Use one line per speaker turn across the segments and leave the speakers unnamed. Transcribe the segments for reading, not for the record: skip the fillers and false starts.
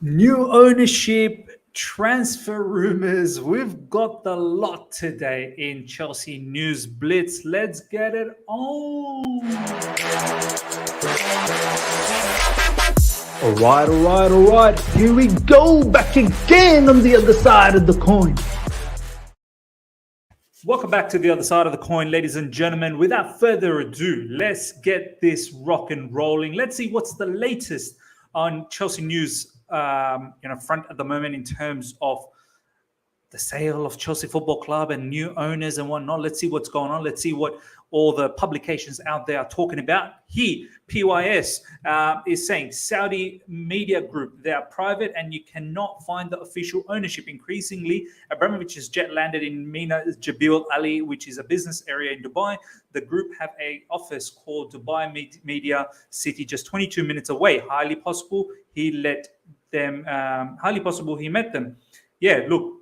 New ownership, transfer rumors. We've got the lot today in Chelsea News Blitz. Let's get it on.
All right. Here we go, back again on the other side of the coin.
Welcome back to the other side of the coin, ladies and gentlemen. Without further ado, let's get this rock and rolling. Let's see what's the latest on Chelsea News front at the moment in terms of the sale of Chelsea Football Club and new owners and whatnot. Let's see what's going on. Let's see what all the publications out there are talking about. Here, PYS is saying Saudi media group, they are private and you cannot find the official ownership. Increasingly, Abramovich's jet landed in Mina Jabil Ali, which is a business area in Dubai. The group have an office called Dubai Media City, just 22 minutes away. Highly possible he met them. Yeah, look,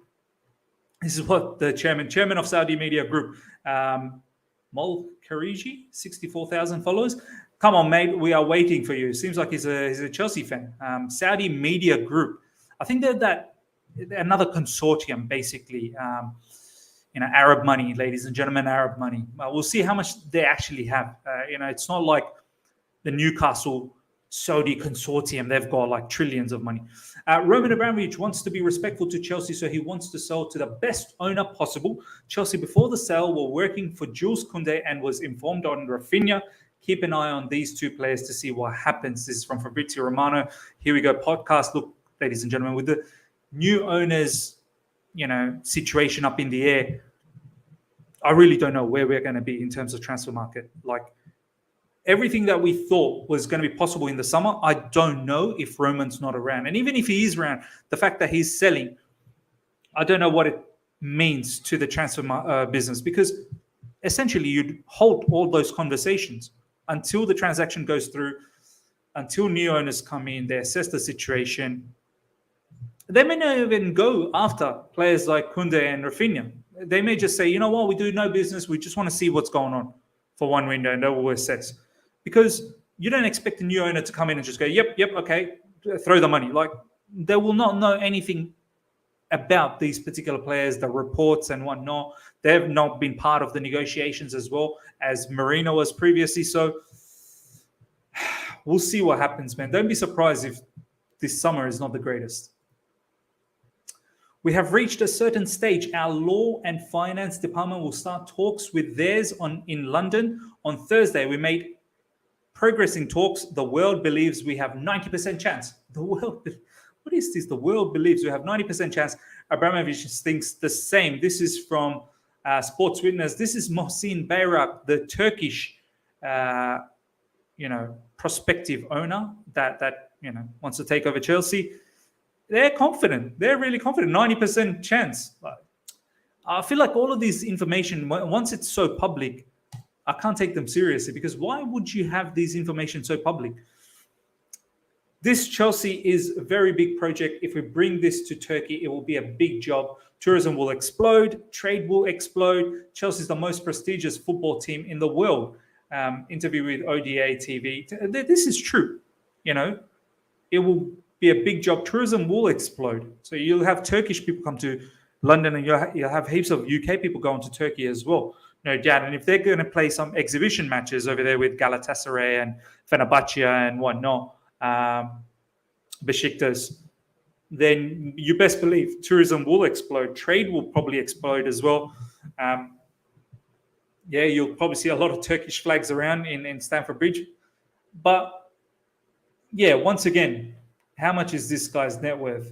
this is what the chairman of Saudi Media Group, Mol Khariji, 64,000 followers. Come on, mate, we are waiting for you. Seems like he's a Chelsea fan. Saudi Media Group. I think they're another consortium, basically. Arab money, ladies and gentlemen, Arab money. We'll see how much they actually have. It's not like the Newcastle Saudi consortium. They've got like trillions of money. Roman Abramovich wants to be respectful to Chelsea, so he wants to sell to the best owner possible. Chelsea, before the sale, were working for Jules Koundé and was informed on Rafinha. Keep an eye on these two players to see what happens. This is from Fabrizio Romano. Here we go, podcast. Look, ladies and gentlemen, with the new owners, situation up in the air, I really don't know where we're going to be in terms of transfer market. Like, everything that we thought was going to be possible in the summer, I don't know if Roman's not around. And even if he is around, the fact that he's selling, I don't know what it means to the transfer business, because essentially you'd halt all those conversations until the transaction goes through, until new owners come in, they assess the situation. They may not even go after players like Koundé and Rafinha. They may just say, you know what, we do no business. We just want to see what's going on for one window, and they will assess. Because you don't expect a new owner to come in and just go, yep, okay, throw the money. Like, they will not know anything about these particular players, the reports and whatnot. They have not been part of the negotiations as well as Marino was previously. So we'll see what happens, man. Don't be surprised if this summer is not the greatest. We have reached a certain stage. Our law and finance department will start talks with theirs in London on Thursday. We made progress in talks. The world believes we have 90% chance. What is this? The world believes we have 90% chance. Abramovich thinks the same. This is from Sports Witness. This is Mohsin Bayrak, the Turkish, prospective owner that wants to take over Chelsea. They're confident. They're really confident. 90% chance. I feel like all of this information, once it's so public, I can't take them seriously, because why would you have these information so public? This Chelsea is a very big project. If we bring this to Turkey, it will be a big job. Tourism will explode. Trade will explode. Chelsea is the most prestigious football team in the world. Interview with ODA TV. This is true. It will be a big job. Tourism will explode. So you'll have Turkish people come to London, and you'll have heaps of UK people going to Turkey as well. No doubt. And if they're going to play some exhibition matches over there with Galatasaray and Fenerbahce and whatnot, Besiktas, then you best believe tourism will explode. Trade will probably explode as well. You'll probably see a lot of Turkish flags around in Stamford Bridge. But once again, how much is this guy's net worth?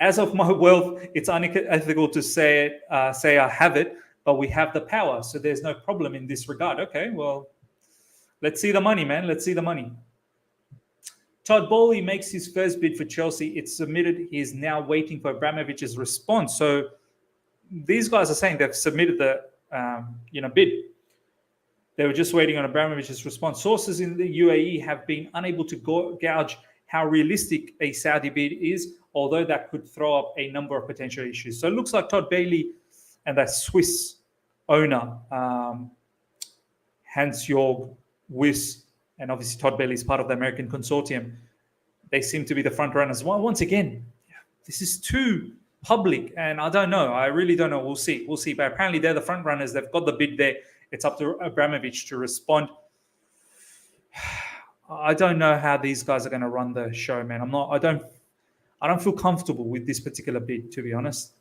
As of my wealth, it's unethical to say I have it, but we have the power, so there's no problem in this regard. Okay, well, let's see the money, man. Let's see the money. Todd Bowley makes his first bid for Chelsea. It's submitted. He is now waiting for Abramovich's response. So these guys are saying they've submitted the bid. They were just waiting on Abramovich's response. Sources in the UAE have been unable to gauge how realistic a Saudi bid is, although that could throw up a number of potential issues. So it looks like Todd Bailey and that Swiss owner, Hans-Jörg Wyss, and obviously Todd Bailey is part of the American consortium. they seem to be the front runners. Well, once again, this is too public, and I don't know. I really don't know. We'll see. We'll see. But apparently, they're the front runners. They've got the bid there. It's up to Abramovich to respond. I don't know how these guys are going to run the show, man. I don't feel comfortable with this particular bid, to be honest.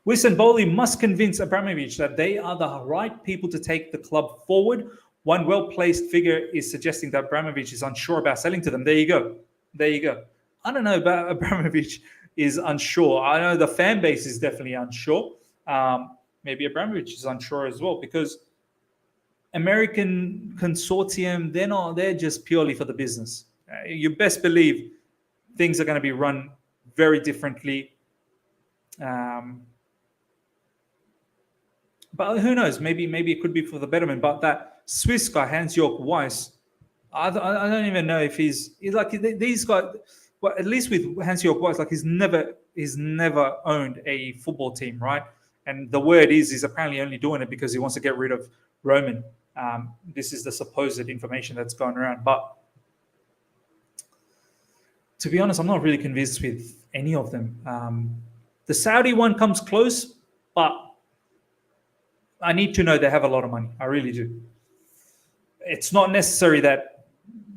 Wilson Bowley must convince Abramovich that they are the right people to take the club forward. One well-placed figure is suggesting that Abramovich is unsure about selling to them. There you go. There you go. I don't know about Abramovich is unsure. I know the fan base is definitely unsure. Maybe Abramovich is unsure as well, because American consortium, they're just purely for the business. You best believe things are going to be run very differently. But who knows? Maybe it could be for the betterment. But that Swiss guy, Hans-Jörg Weiss, I don't even know if he's like these guys. Well, at least with Hans-Jörg Weiss, like he's never owned a football team, right? And the word is apparently only doing it because he wants to get rid of Roman. This is the supposed information that's going around. But to be honest, I'm not really convinced with any of them. The Saudi one comes close, but I need to know they have a lot of money. I really do. It's not necessary that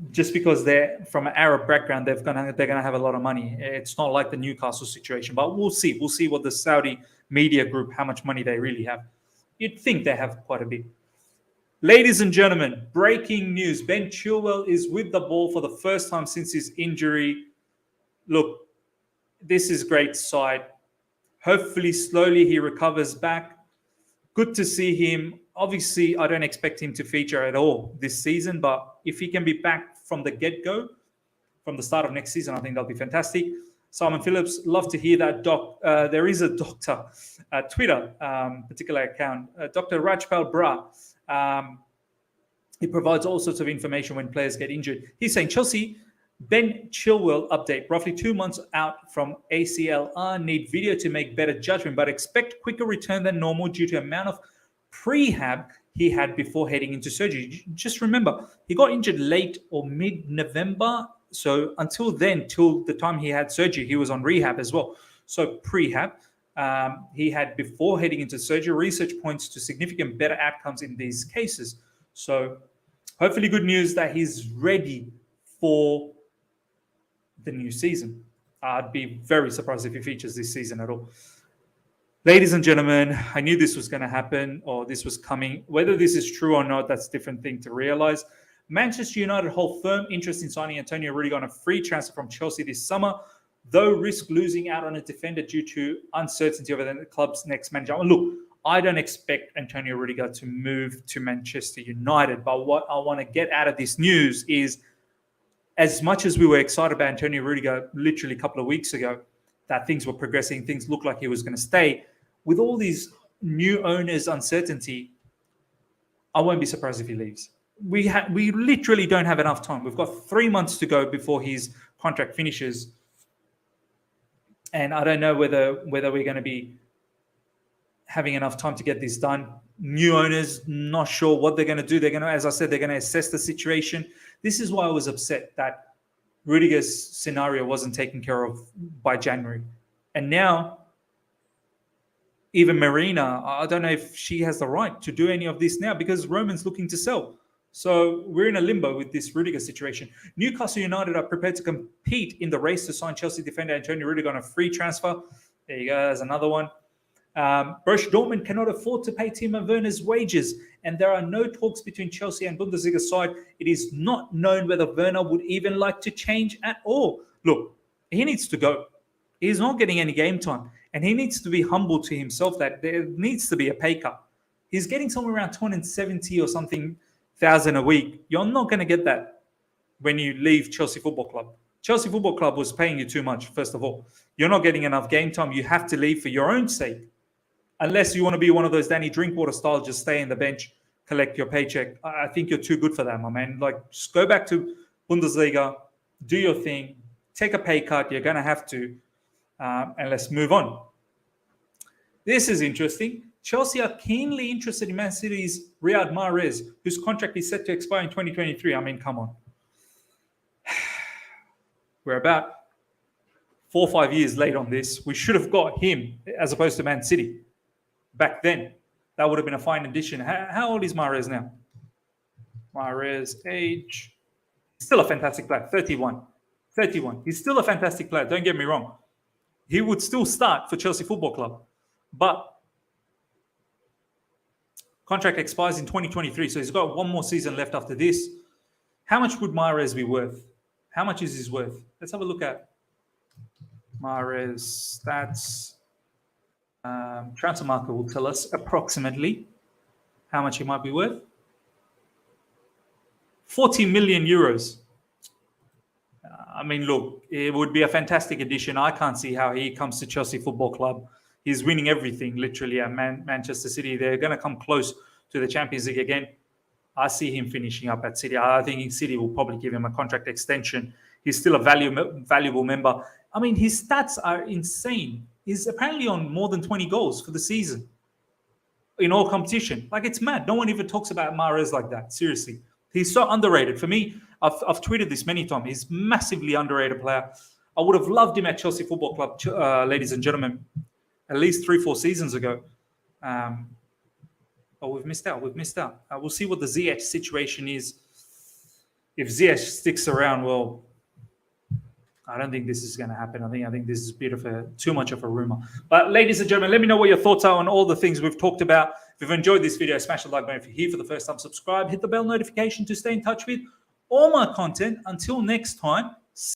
just because they're from an Arab background, they're gonna have a lot of money. It's not like the Newcastle situation, but we'll see. We'll see what the Saudi media group, how much money they really have. You'd think they have quite a bit. Ladies and gentlemen, breaking news. Ben Chilwell is with the ball for the first time since his injury. Look, this is great sight. Hopefully, slowly he recovers back. Good to see him. Obviously, I don't expect him to feature at all this season, but if he can be back from the get-go, from the start of next season, I think that'll be fantastic. Simon Phillips, love to hear that, Doc. There is a doctor, Twitter particular account, Dr. Rajpal Bra. He provides all sorts of information when players get injured. He's saying, Chelsea, Ben Chilwell update. Roughly 2 months out from ACLR. Need video to make better judgment, but expect quicker return than normal due to amount of prehab he had before heading into surgery. Just remember, he got injured late or mid-November. So until then, till the time he had surgery, he was on rehab as well. So prehab he had before heading into surgery. Research points to significant better outcomes in these cases. So hopefully good news that he's ready for the new season. I'd be very surprised if he features this season at all. Ladies and gentlemen, I knew this was going to happen, or this was coming. Whether this is true or not, that's a different thing to realize. Manchester United hold firm interest in signing Antonio Rudiger on a free transfer from Chelsea this summer, though risk losing out on a defender due to uncertainty over the club's next manager. Look, I don't expect Antonio Rudiger to move to Manchester United, but what I want to get out of this news is, as much as we were excited about Antonio Rudiger literally a couple of weeks ago, that things were progressing, things looked like he was going to stay, with all these new owners' uncertainty, I won't be surprised if he leaves. We literally don't have enough time. We've got 3 months to go before his contract finishes. And I don't know whether we're going to be having enough time to get this done. New owners, not sure what they're going to do. They're going to, as I said, they're going to assess the situation. This is why I was upset that Rudiger's scenario wasn't taken care of by January. And now, even Marina, I don't know if she has the right to do any of this now because Roman's looking to sell. So we're in a limbo with this Rudiger situation. Newcastle United are prepared to compete in the race to sign Chelsea defender Antonio Rudiger on a free transfer. There you go, there's another one. Borussia Dortmund cannot afford to pay Timo Werner's wages, and there are no talks between Chelsea and Bundesliga side. It is not known whether Werner would even like to change at all. Look, he needs to go. He's not getting any game time, and he needs to be humble to himself that there needs to be a pay cut. He's getting somewhere around 270 or something thousand a week. You're not going to get that when you leave Chelsea Football Club. Chelsea Football Club was paying you too much, first of all. You're not getting enough game time. You have to leave for your own sake. Unless you want to be one of those Danny Drinkwater style, just stay in the bench, collect your paycheck. I think you're too good for that, my man. Like, just go back to Bundesliga, do your thing, take a pay cut. You're going to have to, and let's move on. This is interesting. Chelsea are keenly interested in Man City's Riyad Mahrez, whose contract is set to expire in 2023. I mean, come on. We're about 4 or 5 years late on this. We should have got him as opposed to Man City back then. That would have been a fine addition. How old is Mahrez now? Mahrez, age. Still a fantastic player. 31. 31. He's still a fantastic player. Don't get me wrong. He would still start for Chelsea Football Club. But contract expires in 2023. So he's got one more season left after this. How much would Mahrez be worth? How much is he worth? Let's have a look at Mahrez stats. Transfer market will tell us approximately how much he might be worth. 40 million euros. I mean, look, it would be a fantastic addition. I can't see how he comes to Chelsea Football Club. He's winning everything, literally, at Manchester City. They're going to come close to the Champions League again. I see him finishing up at City. I think City will probably give him a contract extension. He's still a valuable member. I mean, his stats are insane. He's apparently on more than 20 goals for the season in all competition. Like, it's mad. No one even talks about Mahrez like that. Seriously. He's so underrated. For me, I've tweeted this many times. He's massively underrated player. I would have loved him at Chelsea Football Club, ladies and gentlemen, at least 3-4 seasons ago. But we've missed out. We'll see what the Ziyech situation is. If Ziyech sticks around, well, I don't think this is going to happen. I think this is a bit of too much of a rumor. But ladies and gentlemen, let me know what your thoughts are on all the things we've talked about. If you've enjoyed this video, smash the like button. If you're here for the first time, subscribe. Hit the bell notification to stay in touch with all my content. Until next time,